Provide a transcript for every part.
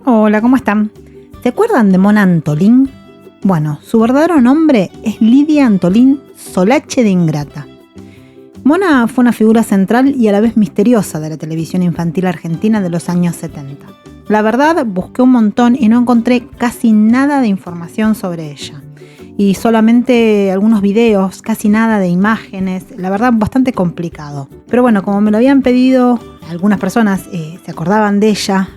Hola, ¿cómo están? ¿Se acuerdan de Mona Antolín? Bueno, su verdadero nombre es Lidia Antolín Solache de Ingrata. Mona fue una figura central y a la vez misteriosa de la televisión infantil argentina de los años 70. La verdad, busqué un montón y no encontré casi nada de información sobre ella. Y solamente algunos videos, casi nada de imágenes, la verdad bastante complicado. Pero bueno, como me lo habían pedido, algunas personas se acordaban de ella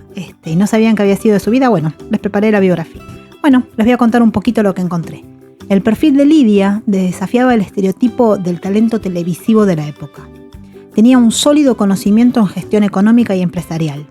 y no sabían qué había sido de su vida, bueno, les preparé la biografía. Bueno, les voy a contar un poquito lo que encontré. El perfil de Lidia desafiaba el estereotipo del talento televisivo de la época. Tenía un sólido conocimiento en gestión económica y empresarial.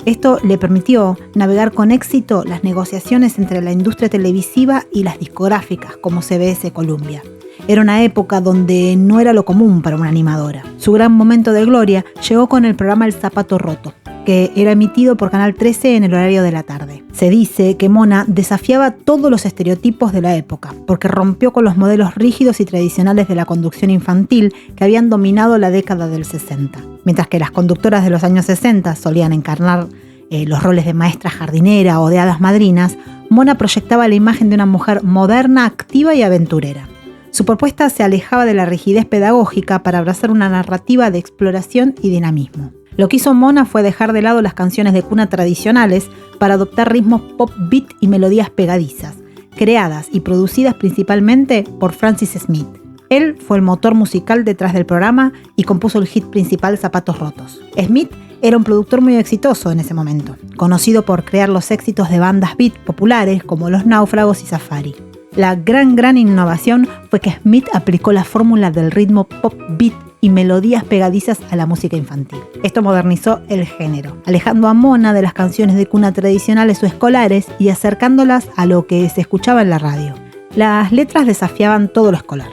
Esto le permitió navegar con éxito las negociaciones entre la industria televisiva y las discográficas como CBS Columbia. Era una época donde no era lo común para una animadora. Su gran momento de gloria llegó con el programa El Zapato Roto, que era emitido por Canal 13 en el horario de la tarde. Se dice que Mona desafiaba todos los estereotipos de la época, porque rompió con los modelos rígidos y tradicionales de la conducción infantil que habían dominado la década del 60. Mientras que las conductoras de los años 60 solían encarnar los roles de maestra jardinera o de hadas madrinas, Mona proyectaba la imagen de una mujer moderna, activa y aventurera. Su propuesta se alejaba de la rigidez pedagógica para abrazar una narrativa de exploración y dinamismo. Lo que hizo Mona fue dejar de lado las canciones de cuna tradicionales para adoptar ritmos pop beat y melodías pegadizas, creadas y producidas principalmente por Francis Smith. Él fue el motor musical detrás del programa y compuso el hit principal Zapatos Rotos. Smith era un productor muy exitoso en ese momento, conocido por crear los éxitos de bandas beat populares como Los Náufragos y Safari. La gran innovación fue que Smith aplicó la fórmula del ritmo pop beat y melodías pegadizas a la música infantil. Esto modernizó el género, alejando a Mona de las canciones de cuna tradicionales o escolares y acercándolas a lo que se escuchaba en la radio. Las letras desafiaban todo lo escolar.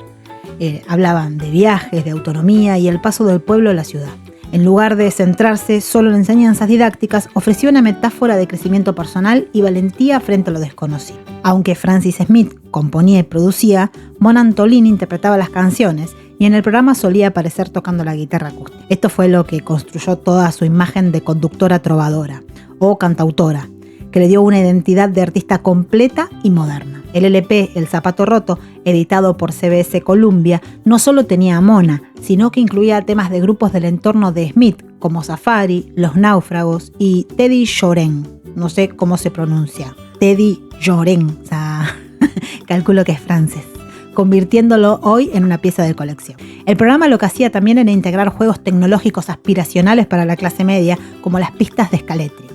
Hablaban de viajes, de autonomía y el paso del pueblo a la ciudad. En lugar de centrarse solo en enseñanzas didácticas, ofreció una metáfora de crecimiento personal y valentía frente a lo desconocido. Aunque Francis Smith componía y producía, Mona Antolín interpretaba las canciones y en el programa solía aparecer tocando la guitarra acústica. Esto fue lo que construyó toda su imagen de conductora trovadora o cantautora, que le dio una identidad de artista completa y moderna. El LP El Zapato Roto, editado por CBS Columbia, no solo tenía a Mona, sino que incluía temas de grupos del entorno de Smith, como Safari, Los Náufragos y Teddy Llorén. No sé cómo se pronuncia. Teddy Llorén, o sea, calculo que es francés, convirtiéndolo hoy en una pieza de colección. El programa lo que hacía también era integrar juegos tecnológicos aspiracionales para la clase media, como las pistas de Scaletrix.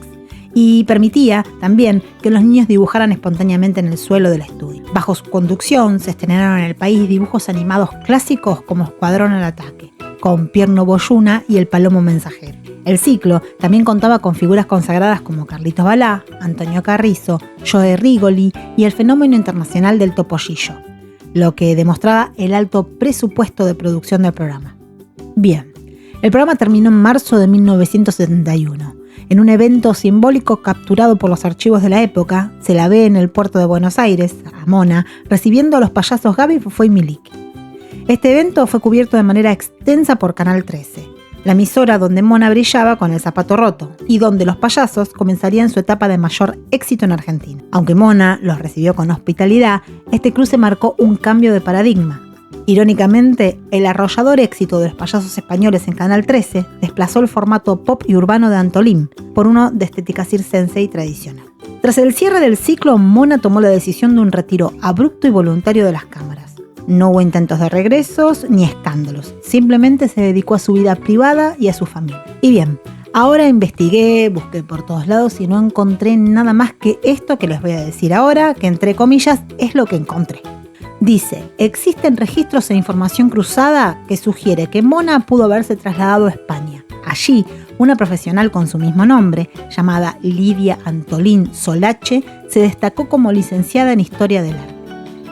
Y permitía también que los niños dibujaran espontáneamente en el suelo del estudio. Bajo su conducción se estrenaron en el país dibujos animados clásicos como Escuadrón al Ataque, con Pierno Boyuna y El Palomo Mensajero. El ciclo también contaba con figuras consagradas como Carlitos Balá, Antonio Carrizo, Joe Rigoli y el fenómeno internacional del Topollillo, lo que demostraba el alto presupuesto de producción del programa. Bien, el programa terminó en marzo de 1971. En un evento simbólico capturado por los archivos de la época, se la ve en el puerto de Buenos Aires, a Mona, recibiendo a los payasos Gaby, Fofó y Miliki. Este evento fue cubierto de manera extensa por Canal 13, la emisora donde Mona brillaba con El Zapato Roto y donde los payasos comenzarían su etapa de mayor éxito en Argentina. Aunque Mona los recibió con hospitalidad, este cruce marcó un cambio de paradigma. Irónicamente, el arrollador éxito de los payasos españoles en Canal 13 desplazó el formato pop y urbano de Antolín por uno de estética circense y tradicional. Tras el cierre del ciclo, Mona tomó la decisión de un retiro abrupto y voluntario de las cámaras. No hubo intentos de regresos ni escándalos, simplemente se dedicó a su vida privada y a su familia. Y bien, ahora investigué, busqué por todos lados y no encontré nada más que esto que les voy a decir ahora, que entre comillas es lo que encontré. Dice, existen registros e información cruzada que sugiere que Mona pudo haberse trasladado a España. Allí, una profesional con su mismo nombre, llamada Lidia Antolín Solache, se destacó como licenciada en Historia del Arte.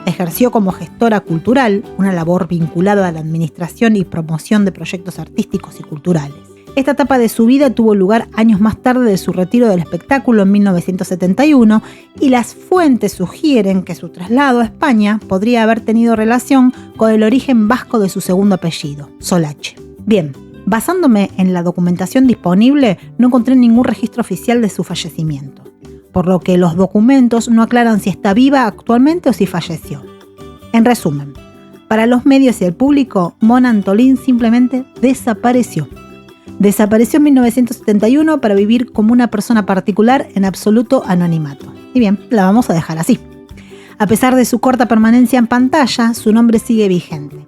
Ejerció como gestora cultural, una labor vinculada a la administración y promoción de proyectos artísticos y culturales. Esta etapa de su vida tuvo lugar años más tarde de su retiro del espectáculo en 1971 y las fuentes sugieren que su traslado a España podría haber tenido relación con el origen vasco de su segundo apellido, Solache. Bien, basándome en la documentación disponible, no encontré ningún registro oficial de su fallecimiento. por lo que los documentos no aclaran si está viva actualmente o si falleció. En resumen, para los medios y el público, Mona Antolín simplemente desapareció. Desapareció en 1971 para vivir como una persona particular en absoluto anonimato. Y bien, la vamos a dejar así. A pesar de su corta permanencia en pantalla, su nombre sigue vigente.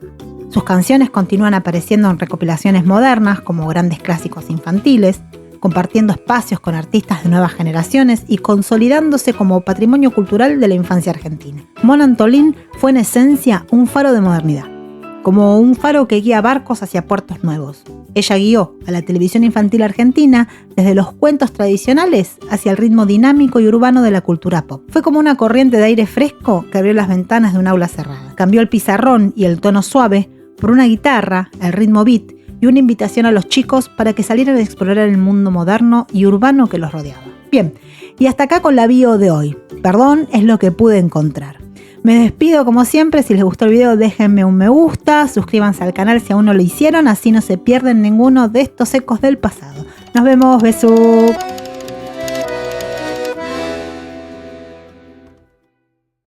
Sus canciones continúan apareciendo en recopilaciones modernas como grandes clásicos infantiles, compartiendo espacios con artistas de nuevas generaciones y consolidándose como patrimonio cultural de la infancia argentina. Mona Antolín fue en esencia un faro de modernidad, como un faro que guía barcos hacia puertos nuevos. Ella guió a la televisión infantil argentina desde los cuentos tradicionales hacia el ritmo dinámico y urbano de la cultura pop. Fue como una corriente de aire fresco que abrió las ventanas de un aula cerrada. Cambió el pizarrón y el tono suave por una guitarra, el ritmo beat y una invitación a los chicos para que salieran a explorar el mundo moderno y urbano que los rodeaba. Bien, y hasta acá con la bio de hoy. Perdón, es lo que pude encontrar. Me despido como siempre. Si les gustó el video, déjenme un me gusta, suscríbanse al canal si aún no lo hicieron, así no se pierden ninguno de estos ecos del pasado. Nos vemos, besos.